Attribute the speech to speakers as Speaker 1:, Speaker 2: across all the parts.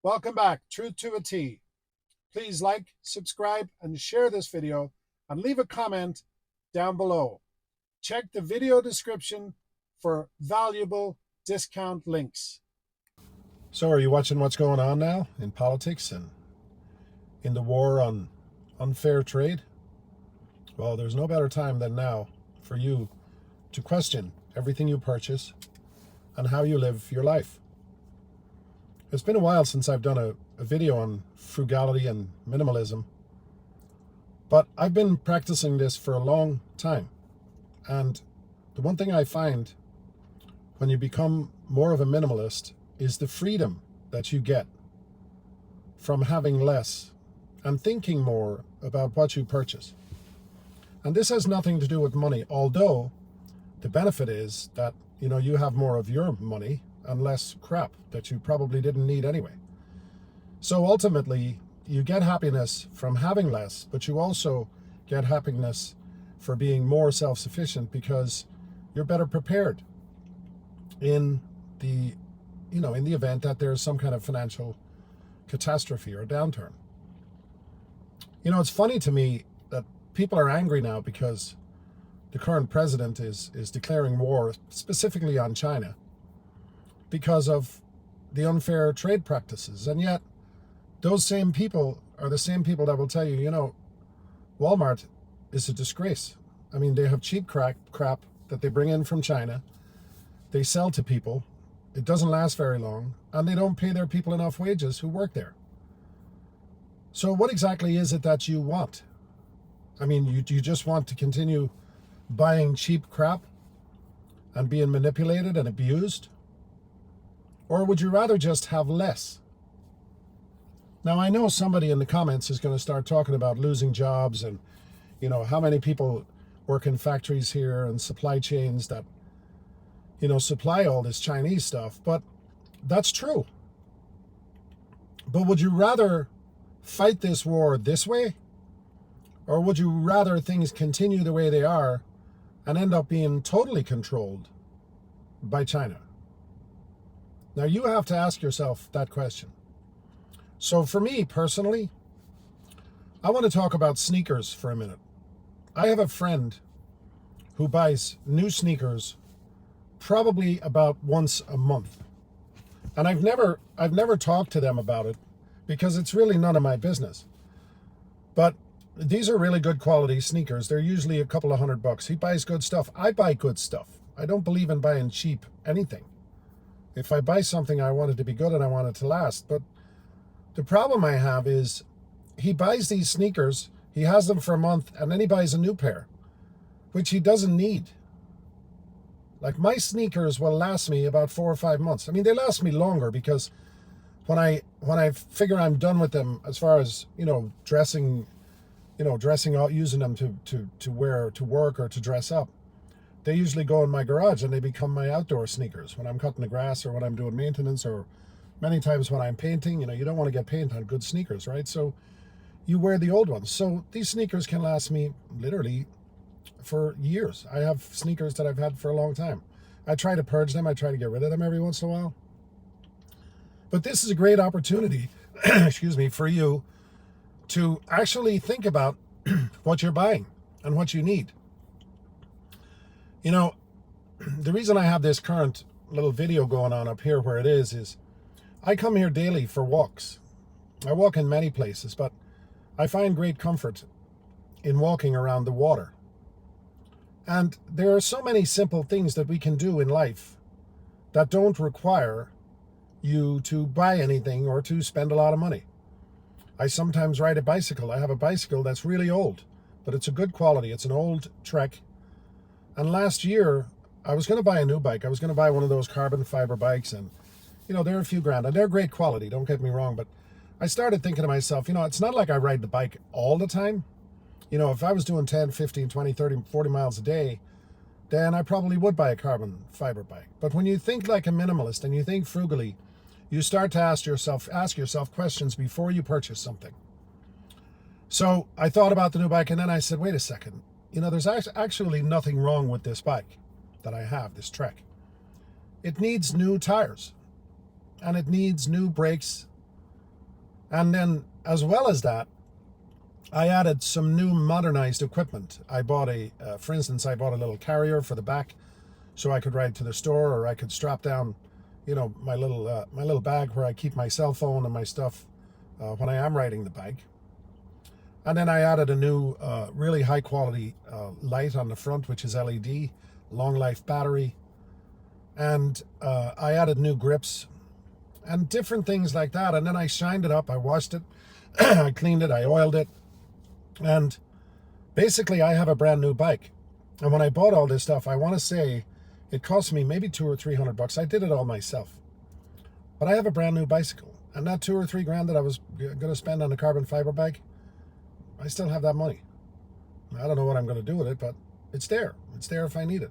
Speaker 1: Welcome back, Truth to a T. Please like, subscribe, and share this video, and leave a comment down below. Check the video description for valuable discount links. So are you watching what's going on now in politics and in the war on unfair trade? Well, there's no better time than now for you to question everything you purchase and how you live your life. It's been a while since I've done a video on frugality and minimalism, but I've been practicing this for a long time. And the one thing I find when you become more of a minimalist is the freedom that you get from having less and thinking more about what you purchase. And this has nothing to do with money, although the benefit is that you have more of your money and less crap that you probably didn't need anyway. So ultimately, you get happiness from having less, but you also get happiness for being more self-sufficient because you're better prepared in the event that there's some kind of financial catastrophe or downturn. It's funny to me that people are angry now because the current president is declaring war specifically on China because of the unfair trade practices. And yet those same people are the same people that will tell you, Walmart is a disgrace. I mean, they have cheap crap that they bring in from China. They sell to people. It doesn't last very long, and they don't pay their people enough wages who work there. So what exactly is it that you want? I mean, you just want to continue buying cheap crap and being manipulated and abused? Or would you rather just have less? Now, I know somebody in the comments is going to start talking about losing jobs and, how many people work in factories here and supply chains that, supply all this Chinese stuff. But that's true. But would you rather fight this war this way? Or would you rather things continue the way they are and end up being totally controlled by China? Now, you have to ask yourself that question. So for me personally, I want to talk about sneakers for a minute. I have a friend who buys new sneakers probably about once a month. And I've never talked to them about it because it's really none of my business. But these are really good quality sneakers. They're usually a couple of $100. He buys good stuff. I buy good stuff. I don't believe in buying cheap anything. If I buy something, I want it to be good and I want it to last. But the problem I have is he buys these sneakers, he has them for a month, and then he buys a new pair, which he doesn't need. Like, my sneakers will last me about 4 or 5 months. I mean, they last me longer because when I figure I'm done with them as far as, dressing out, using them to wear to work or to dress up, they usually go in my garage and they become my outdoor sneakers when I'm cutting the grass or when I'm doing maintenance, or many times when I'm painting. You don't want to get paint on good sneakers, right? So you wear the old ones. So these sneakers can last me literally for years. I have sneakers that I've had for a long time. I try to purge them. I try to get rid of them every once in a while. But this is a great opportunity, excuse me, for you to actually think about what you're buying and what you need. The reason I have this current little video going on up here where it is I come here daily for walks. I walk in many places, but I find great comfort in walking around the water. And there are so many simple things that we can do in life that don't require you to buy anything or to spend a lot of money. I sometimes ride a bicycle. I have a bicycle that's really old, but it's a good quality. It's an old Trek. And last year, I was going to buy a new bike. I was going to buy one of those carbon fiber bikes, and, they're a few grand, and they're great quality, don't get me wrong, but I started thinking to myself, it's not like I ride the bike all the time. If I was doing 10, 15, 20, 30, 40 miles a day, then I probably would buy a carbon fiber bike. But when you think like a minimalist and you think frugally, you start to ask yourself questions before you purchase something. So I thought about the new bike, and then I said, wait a second. There's actually nothing wrong with this bike that I have, this Trek. It needs new tires, and it needs new brakes, And then, as well as that, I added some new modernized equipment. I bought for instance, I bought a little carrier for the back so I could ride to the store, or I could strap down, my little bag where I keep my cell phone and my stuff when I am riding the bike. And then I added a new, really high quality light on the front, which is LED, long life battery. And I added new grips and different things like that. And then I shined it up, I washed it, I cleaned it, I oiled it. And basically I have a brand new bike. And when I bought all this stuff, I want to say it cost me maybe $200 or $300. I did it all myself. But I have a brand new bicycle. And that $2 or $3 grand that I was going to spend on a carbon fiber bike, I still have that money. I don't know what I'm going to do with it, but it's there. It's there if I need it.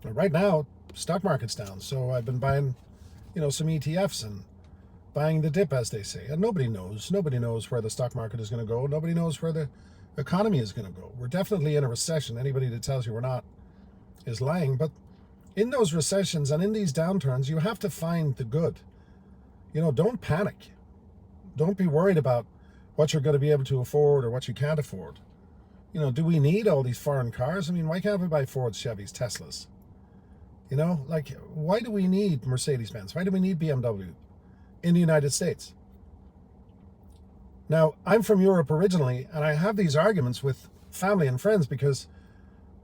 Speaker 1: Right now, stock market's down, so I've been buying, some ETFs and buying the dip, as they say. And nobody knows. Nobody knows where the stock market is going to go. Nobody knows where the economy is going to go. We're definitely in a recession. Anybody that tells you we're not is lying. But in those recessions and in these downturns, you have to find the good. Don't panic. Don't be worried about what you're going to be able to afford or what you can't afford. Do we need all these foreign cars? I mean, why can't we buy Fords, Chevys, Teslas? Why do we need Mercedes-Benz? Why do we need BMW in the United States? Now, I'm from Europe originally, and I have these arguments with family and friends because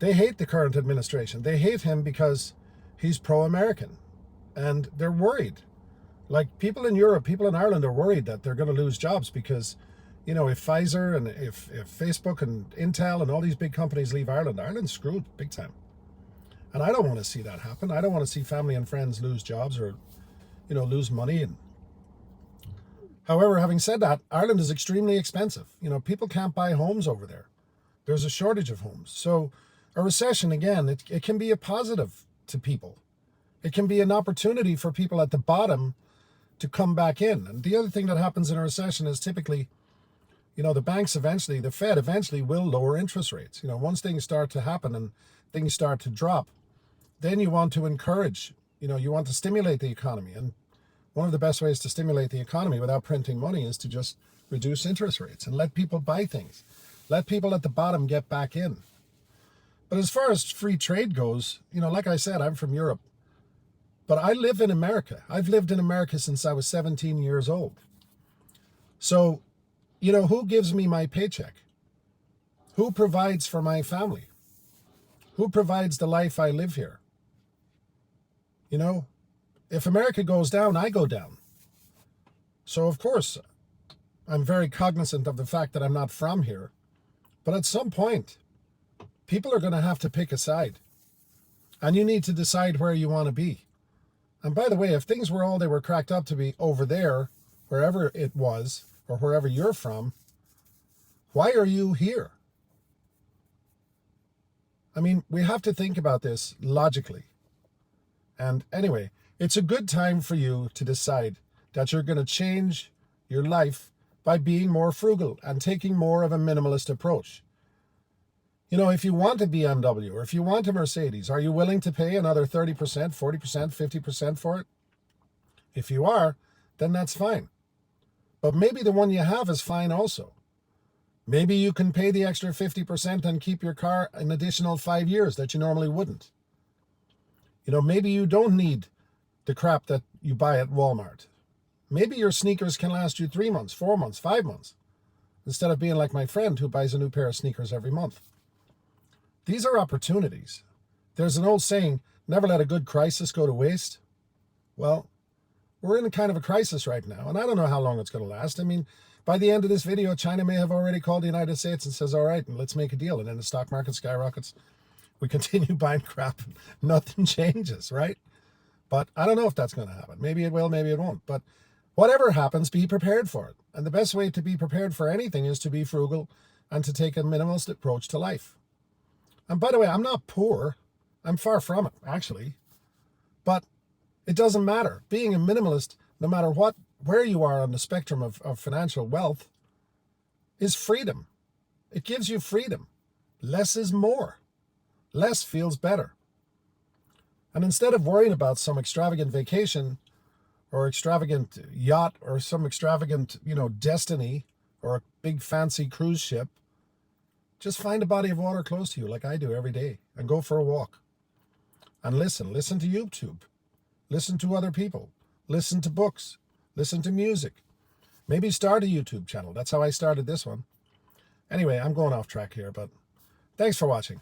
Speaker 1: they hate the current administration. They hate him because he's pro-American, and they're worried. Like, people in Europe, people in Ireland are worried that they're going to lose jobs because, if Pfizer and if Facebook and Intel and all these big companies leave Ireland, Ireland's screwed big time. And I don't want to see that happen. I don't want to see family and friends lose jobs or, lose money. And however, having said that, Ireland is extremely expensive. People can't buy homes over there. There's a shortage of homes. So a recession, again, it can be a positive to people. It can be an opportunity for people at the bottom to come back in. And the other thing that happens in a recession is typically, the banks eventually, the Fed eventually will lower interest rates. Once things start to happen and things start to drop, then you want to encourage, you want to stimulate the economy. And one of the best ways to stimulate the economy without printing money is to just reduce interest rates and let people buy things. Let people at the bottom get back in. But as far as free trade goes, like I said, I'm from Europe. But I live in America. I've lived in America since I was 17 years old. So, who gives me my paycheck? Who provides for my family? Who provides the life I live here? If America goes down, I go down. So, of course, I'm very cognizant of the fact that I'm not from here. But at some point, people are going to have to pick a side. And you need to decide where you want to be. And by the way, if things were all they were cracked up to be over there, wherever it was, or wherever you're from, why are you here? I mean, we have to think about this logically. And anyway, it's a good time for you to decide that you're going to change your life by being more frugal and taking more of a minimalist approach. If you want a BMW or if you want a Mercedes, are you willing to pay another 30%, 40%, 50% for it? If you are, then that's fine. But maybe the one you have is fine also. Maybe you can pay the extra 50% and keep your car an additional 5 years that you normally wouldn't. Maybe you don't need the crap that you buy at Walmart. Maybe your sneakers can last you 3 months, 4 months, 5 months, instead of being like my friend who buys a new pair of sneakers every month. These are opportunities. There's an old saying, never let a good crisis go to waste. Well, we're in a kind of a crisis right now, and I don't know how long it's going to last. I mean, by the end of this video, China may have already called the United States and says, all right, and let's make a deal. And then the stock market skyrockets. We continue buying crap and nothing changes, right? But I don't know if that's going to happen. Maybe it will, maybe it won't. But whatever happens, be prepared for it. And the best way to be prepared for anything is to be frugal and to take a minimalist approach to life. And by the way, I'm not poor. I'm far from it, actually. But it doesn't matter. Being a minimalist, no matter where you are on the spectrum of financial wealth, is freedom. It gives you freedom. Less is more. Less feels better. And instead of worrying about some extravagant vacation, or extravagant yacht or some extravagant, destiny or a big fancy cruise ship. Just find a body of water close to you like I do every day and go for a walk. And listen to YouTube. Listen to other people. Listen to books. Listen to music. Maybe start a YouTube channel. That's how I started this one. Anyway, I'm going off track here, but thanks for watching.